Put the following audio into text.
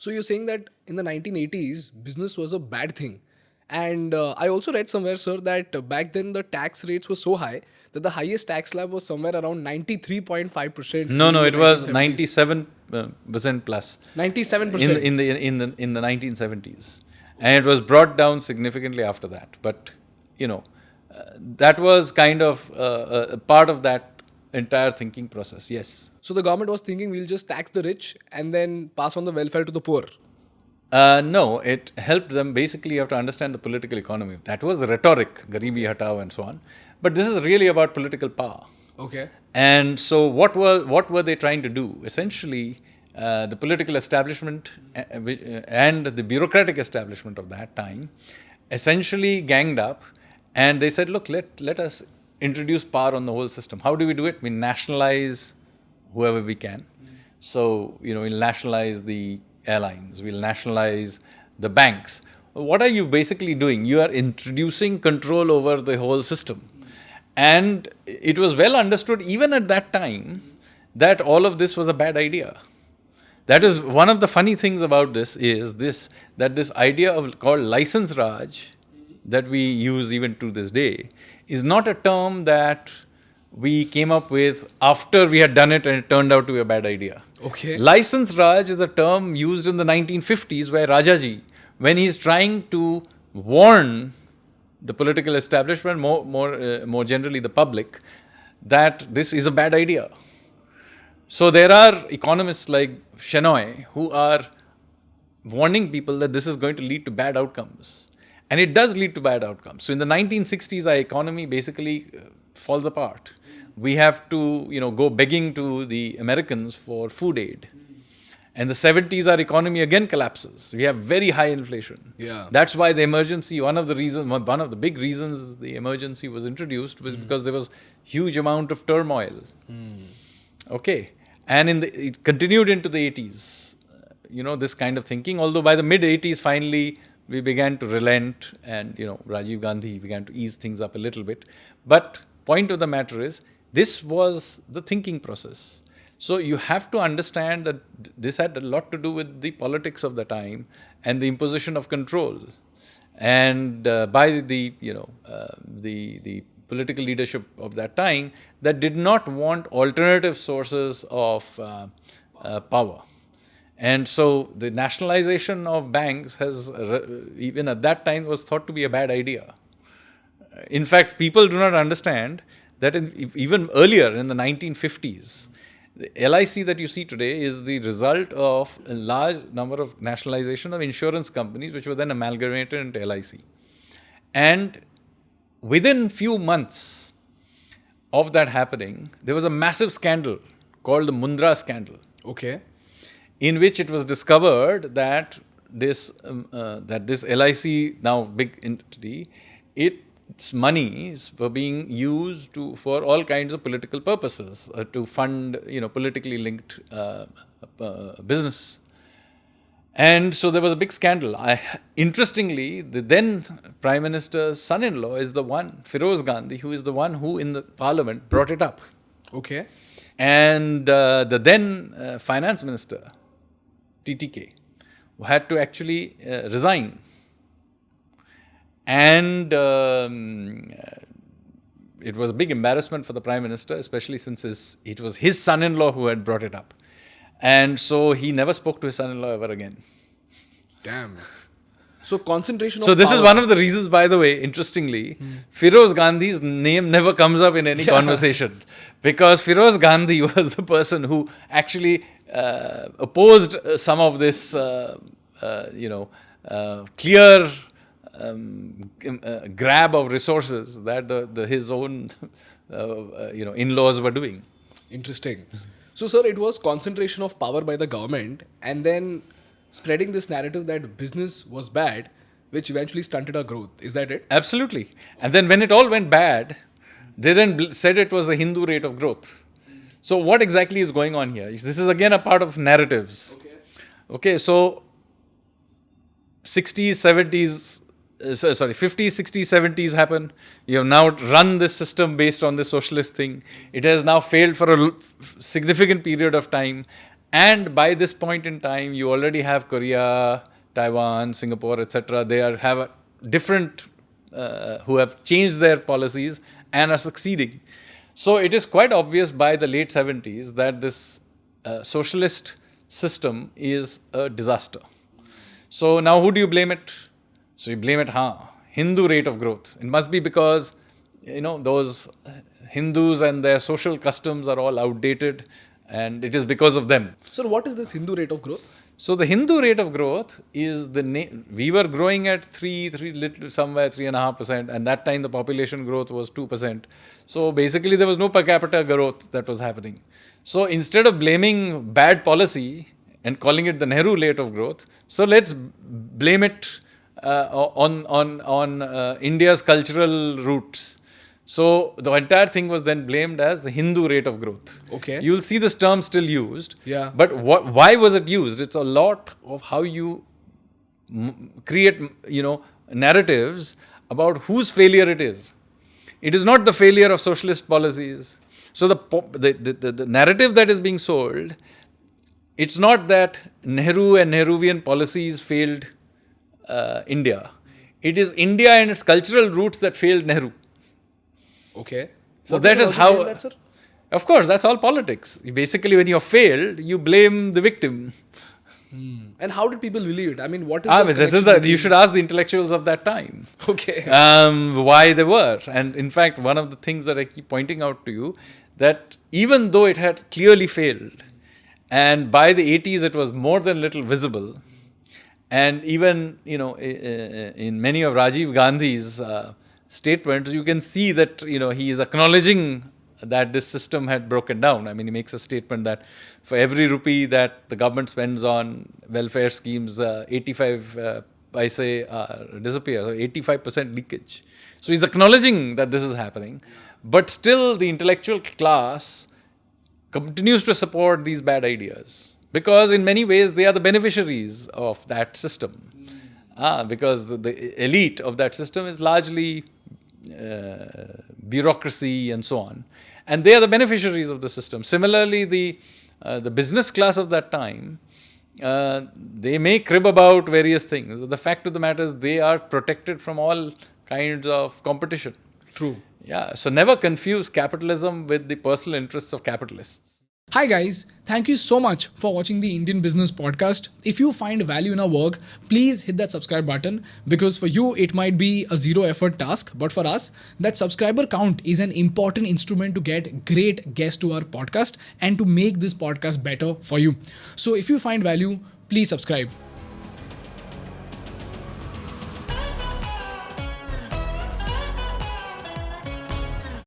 So you're saying that in the 1980s, business was a bad thing. And I also read somewhere, sir, that back then the tax rates were so high that the highest tax slab was somewhere around 93.5% No, during no, the it was 1970s. 97% plus in 97%. the 1970s, and it was brought down significantly after that. But you know, that was kind of a part of that entire thinking process. Yes. So the government was thinking we'll just tax the rich and then pass on the welfare to the poor. No, it helped them. Basically, you have to understand the political economy. That was the rhetoric, Garibi Hatao and so on. But this is really about political power. Okay. And so, what were they trying to do? Essentially, the political establishment and the bureaucratic establishment of that time essentially ganged up, and they said, "Look, let us introduce power on the whole system. How do we do it? We nationalize whoever we can. So, we'll nationalize the airlines, we'll nationalize the banks. What are you basically doing? You are introducing control over the whole system." And it was well understood, even at that time, that all of this was a bad idea. That is one of the funny things about this is that this idea of called license Raj that we use even to this day is not a term that we came up with after we had done it and it turned out to be a bad idea. Okay. License Raj is a term used in the 1950s where Rajaji, when he's trying to warn the political establishment, more generally the public, that this is a bad idea. So there are economists like Shenoy who are warning people that this is going to lead to bad outcomes. And it does lead to bad outcomes. So in the 1960s, our economy basically falls apart. We have to, go begging to the Americans for food aid. And the 70s, our economy again collapses. We have very high inflation. Yeah. That's why the emergency, one of the big reasons the emergency was introduced was because there was huge amount of turmoil. Okay. And it continued into the 80s, this kind of thinking. Although by the mid 80s, finally, we began to relent and, Rajiv Gandhi began to ease things up a little bit. But point of the matter is, this was the thinking process. So you have to understand that this had a lot to do with the politics of the time and the imposition of control, and by the the political leadership of that time that did not want alternative sources of power. And so the nationalization of banks has, even at that time, was thought to be a bad idea. In fact, people do not understand that even earlier in the 1950s, the LIC that you see today is the result of a large number of nationalization of insurance companies, which were then amalgamated into LIC. And within few months of that happening, there was a massive scandal called the Mundra scandal. Okay. In which it was discovered that this LIC, now big entity, its monies were being used for all kinds of political purposes, to fund politically linked business. And so there was a big scandal. Interestingly, the then Prime Minister's son-in-law is the one, Feroz Gandhi, who is the one who in the Parliament brought it up. Okay. And the then Finance Minister, TTK, had to actually resign. And it was a big embarrassment for the Prime Minister, especially since it was his son-in-law who had brought it up. And so he never spoke to his son-in-law ever again. Damn. So concentration of So this power. is one of the reasons, by the way, interestingly, Feroz Gandhi's name never comes up in any conversation. Because Feroz Gandhi was the person who actually opposed some of this, clear grab of resources that his own, in-laws were doing. Interesting. So, sir, it was concentration of power by the government and then spreading this narrative that business was bad, which eventually stunted our growth. Is that it? Absolutely. And then when it all went bad, they then said it was the Hindu rate of growth. So what exactly is going on here? This is again a part of narratives. Okay, so 60s, 70s, 50s, 60s, 70s happen. You have now run this system based on this socialist thing. It has now failed for a significant period of time. And by this point in time, you already have Korea, Taiwan, Singapore, etc. They have a different, who have changed their policies and are succeeding. So it is quite obvious by the late 70s that this socialist system is a disaster. So now who do you blame it? So you blame it, Hindu rate of growth. It must be because, those Hindus and their social customs are all outdated, and it is because of them. So what is this Hindu rate of growth? So the Hindu rate of growth is we were growing at somewhere 3.5%, and that time the population growth was 2%. So basically there was no per capita growth that was happening. So instead of blaming bad policy and calling it the Nehru rate of growth, so let's blame it on India's cultural roots. So the entire thing was then blamed as the Hindu rate of growth. Okay. You'll see this term still used. Yeah. But why was it used? It's a lot of how you create, narratives about whose failure it is. It is not the failure of socialist policies. So the narrative that is being sold, it's not that Nehru and Nehruvian policies failed India. It is India and its cultural roots that failed Nehru. Okay. So that is how. That, sir? Of course, that's all politics. Basically, when you're failed, you blame the victim. And how did people believe it? I mean, what is You should ask the intellectuals of that time. Okay. Why they were. And in fact, one of the things that I keep pointing out to you, that even though it had clearly failed, and by the 80s it was more than little visible, and even, in many of Rajiv Gandhi's statements, you can see that, he is acknowledging that this system had broken down. I mean, he makes a statement that for every rupee that the government spends on welfare schemes, 85 paise disappear, so 85% leakage. So he's acknowledging that this is happening, but still the intellectual class continues to support these bad ideas, because in many ways they are the beneficiaries of that system. Because the elite of that system is largely bureaucracy and so on. And they are the beneficiaries of the system. Similarly, the business class of that time, they may crib about various things. But the fact of the matter is they are protected from all kinds of competition. True. Yeah. So never confuse capitalism with the personal interests of capitalists. Hi guys, thank you so much for watching the Indian Business Podcast. If you find value in our work, please hit that subscribe button, because for you it might be a zero effort task, but for us, that subscriber count is an important instrument to get great guests to our podcast and to make this podcast better for you. So if you find value, please subscribe.